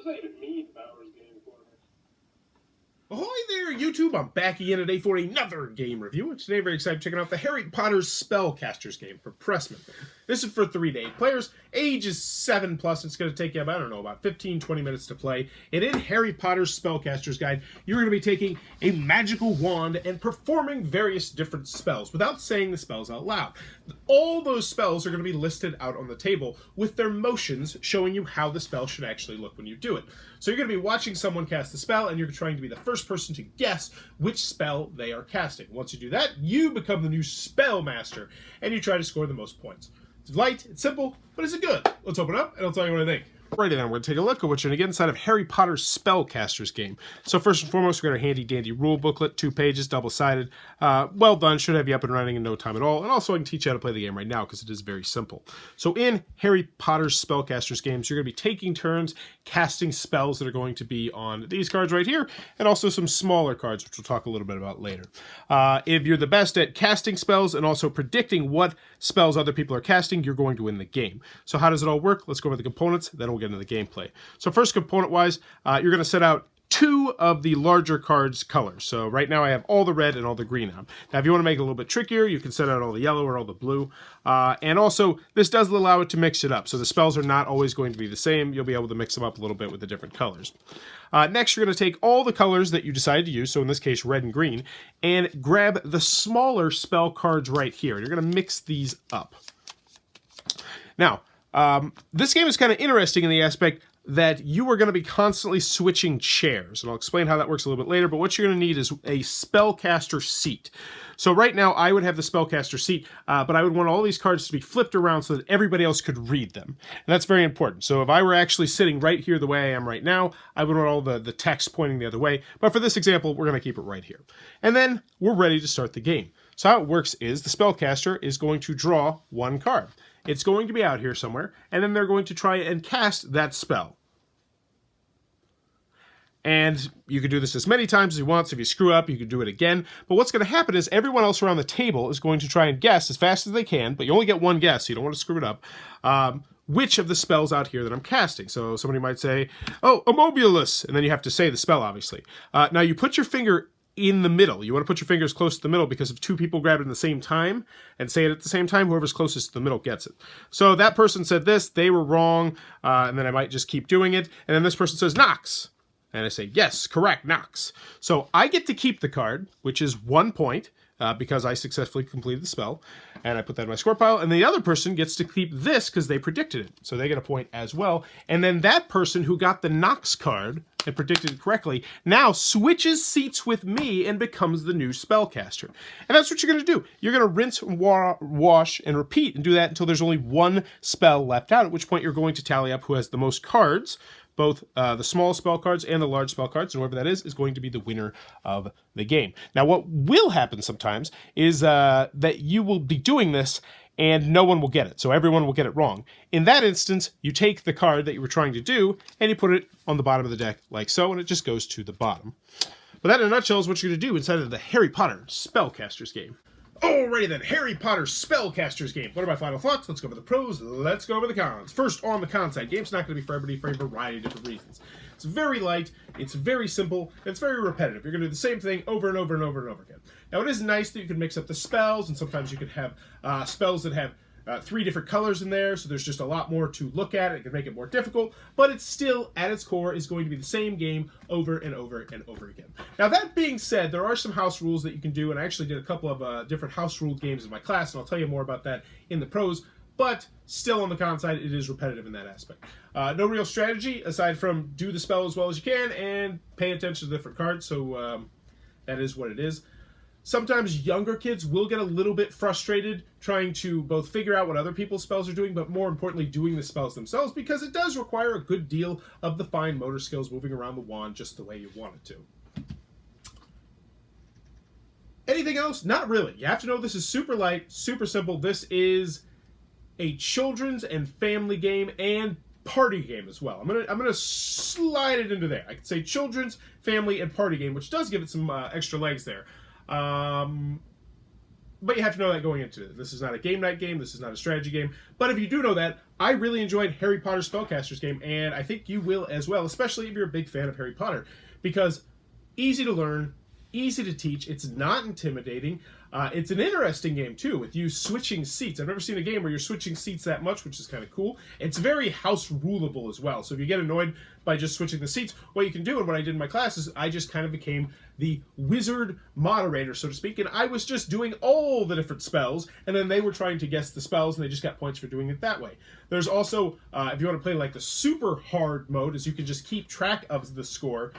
played a mean Powers game for me. Ahoy there, YouTube! I'm back again today for another game review. And today I'm very excited checking out the Harry Potter Spellcasters game for Pressman. This is for 3-to-8 players. Age is 7+. It's going to take you, about 15-20 minutes to play. And in Harry Potter's Spellcasters Guide, you're going to be taking a magical wand and performing various different spells without saying the spells out loud. All those spells are going to be listed out on the table with their motions showing you how the spell should actually look when you do it. So you're going to be watching someone cast the spell, and you're trying to be the first person to guess which spell they are casting. Once you do that, you become the new Spellmaster, and you try to score the most points. It's light, it's simple, but is it good? Let's open it up, and I'll tell you what I think. Alrighty then, we're going to take a look at what you're going to get inside of Harry Potter's Spellcasters game. So first and foremost, we've got our handy-dandy rule booklet, 2 pages, double-sided. Well done, should have you up and running in no time at all. And also I can teach you how to play the game right now because it is very simple. So in Harry Potter's Spellcasters games, you're going to be taking turns casting spells that are going to be on these cards right here, and also some smaller cards, which we'll talk a little bit about later. If you're the best at casting spells and also predicting what spells other people are casting, you're going to win the game. So how does it all work? Let's go over the components, then we'll get into the gameplay. So first component-wise, you're going to set out 2 of the larger cards' colors. So right now I have all the red and all the green on. Now if you want to make it a little bit trickier, you can set out all the yellow or all the blue. And also, this does allow it to mix it up. So the spells are not always going to be the same. You'll be able to mix them up a little bit with the different colors. Next, you're going to take all the colors that you decide to use, so in this case red and green, and grab the smaller spell cards right here. And you're going to mix these up. Now, this game is kind of interesting in the aspect that you are going to be constantly switching chairs, and I'll explain how that works a little bit later, but what you're going to need is a Spellcaster seat. So right now, I would have the Spellcaster seat, but I would want all these cards to be flipped around so that everybody else could read them, and that's very important. So if I were actually sitting right here the way I am right now, I would want all the text pointing the other way, but for this example, we're going to keep it right here. And then we're ready to start the game. So how it works is the Spellcaster is going to draw 1 card. It's going to be out here somewhere, and then they're going to try and cast that spell. And you can do this as many times as you want, so if you screw up, you can do it again. But what's going to happen is everyone else around the table is going to try and guess as fast as they can, but you only get 1 guess, so you don't want to screw it up, which of the spells out here that I'm casting. So somebody might say, oh, Immobulus, and then you have to say the spell, obviously. Now you put your finger in the middle. You want to put your fingers close to the middle because if 2 people grab it at the same time and say it at the same time, whoever's closest to the middle gets it. So that person said this, they were wrong, and then I might just keep doing it. And then this person says Nox. And I say, yes, correct, Nox. So I get to keep the card, which is 1 point, because I successfully completed the spell. And I put that in my score pile. And the other person gets to keep this because they predicted it. So they get a point as well. And then that person who got the Nox card and predicted it correctly now switches seats with me and becomes the new Spellcaster. And that's what you're going to do. You're going to rinse, wash, and repeat and do that until there's only 1 spell left out, at which point you're going to tally up who has the most cards, both the small spell cards and the large spell cards, and whoever that is going to be the winner of the game. Now, what will happen sometimes is that you will be doing this and no one will get it, so everyone will get it wrong. In that instance, you take the card that you were trying to do and you put it on the bottom of the deck like so, and it just goes to the bottom. But that in a nutshell is what you're going to do inside of the Harry Potter Spellcasters game. Alrighty then, Harry Potter Spellcasters game. What are my final thoughts? Let's go over the pros, let's go over the cons. First, on the con side, game's not going to be for everybody for a variety of different reasons. It's very light, it's very simple, and it's very repetitive. You're going to do the same thing over and over and over and over again. Now, it is nice that you can mix up the spells, and sometimes you could have spells that have 3 different colors in there, so there's just a lot more to look at. It can make it more difficult, but it's still, at its core, is going to be the same game over and over and over again. Now, that being said, there are some house rules that you can do, and I actually did a couple of different house ruled games in my class, and I'll tell you more about that in the pros, but still on the con side, it is repetitive in that aspect. No real strategy, aside from do the spell as well as you can, and pay attention to the different cards, so that is what it is. Sometimes younger kids will get a little bit frustrated trying to both figure out what other people's spells are doing, but more importantly, doing the spells themselves, because it does require a good deal of the fine motor skills moving around the wand just the way you want it to. Anything else? Not really. You have to know this is super light, super simple. This is a children's and family game and party game as well. I'm gonna slide it into there. I could say children's, family, and party game, which does give it some extra legs there. But you have to know that going into it. This is not a game night game. This is not a strategy game. But if you do know that, I really enjoyed Harry Potter Spellcasters game, and I think you will as well, especially if you're a big fan of Harry Potter, because easy to learn, easy to teach. It's not intimidating. It's an interesting game, too, with you switching seats. I've never seen a game where you're switching seats that much, which is kind of cool. It's very house rulable as well. So if you get annoyed by just switching the seats, what you can do, and what I did in my class, is I just kind of became the wizard moderator, so to speak, and I was just doing all the different spells, and then they were trying to guess the spells, and they just got points for doing it that way. There's also, if you want to play like the super hard mode, is you can just keep track of the score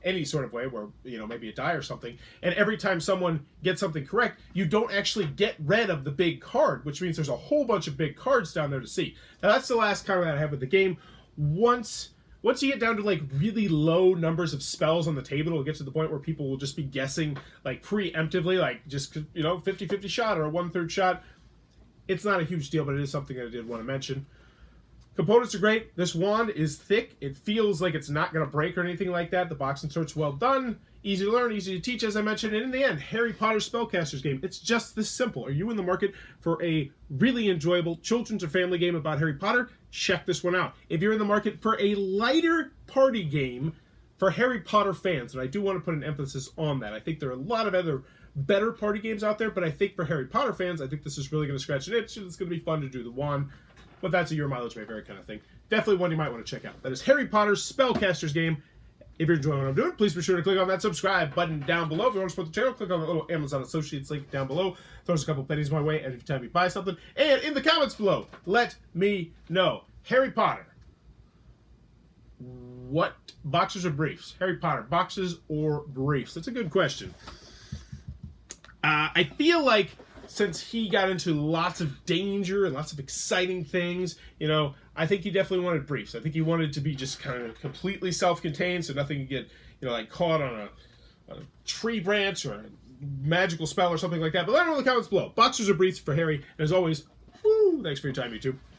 any sort of way, where, you know, maybe a die or something, and every time someone gets something correct, you don't actually get rid of the big card, which means there's a whole bunch of big cards down there to see. Now, that's the last comment that I have with the game. Once you get down to like really low numbers of spells on the table, it'll get to the point where people will just be guessing like preemptively, like just, you know, 50-50 shot or a 1/3 shot. It's not a huge deal, but it is something that I did want to mention. Components are great. This wand is thick. It feels like it's not going to break or anything like that. The box insert's well done. Easy to learn, easy to teach, as I mentioned. And in the end, Harry Potter Spellcasters game. It's just this simple. Are you in the market for a really enjoyable children's or family game about Harry Potter? Check this one out. If you're in the market for a lighter party game for Harry Potter fans, and I do want to put an emphasis on that. I think there are a lot of other better party games out there, but I think for Harry Potter fans, I think this is really going to scratch an itch, and it's going to be fun to do the wand. But that's a your mileage may vary kind of thing. Definitely one you might want to check out. That is Harry Potter's Spellcasters game. If you're enjoying what I'm doing, please be sure to click on that subscribe button down below. If you want to support the channel, click on the little Amazon Associates link down below. Throws a couple pennies my way every time you buy something. And in the comments below, let me know. Harry Potter. What? Boxers or briefs? Harry Potter, boxes or briefs? That's a good question. I feel like since he got into lots of danger and lots of exciting things, you know, I think he definitely wanted briefs. I think he wanted to be just kind of completely self-contained, so nothing could get, you know, like caught on a tree branch or a magical spell or something like that. But let me know in the comments below. Boxers or briefs for Harry. And as always, woo, thanks for your time, YouTube.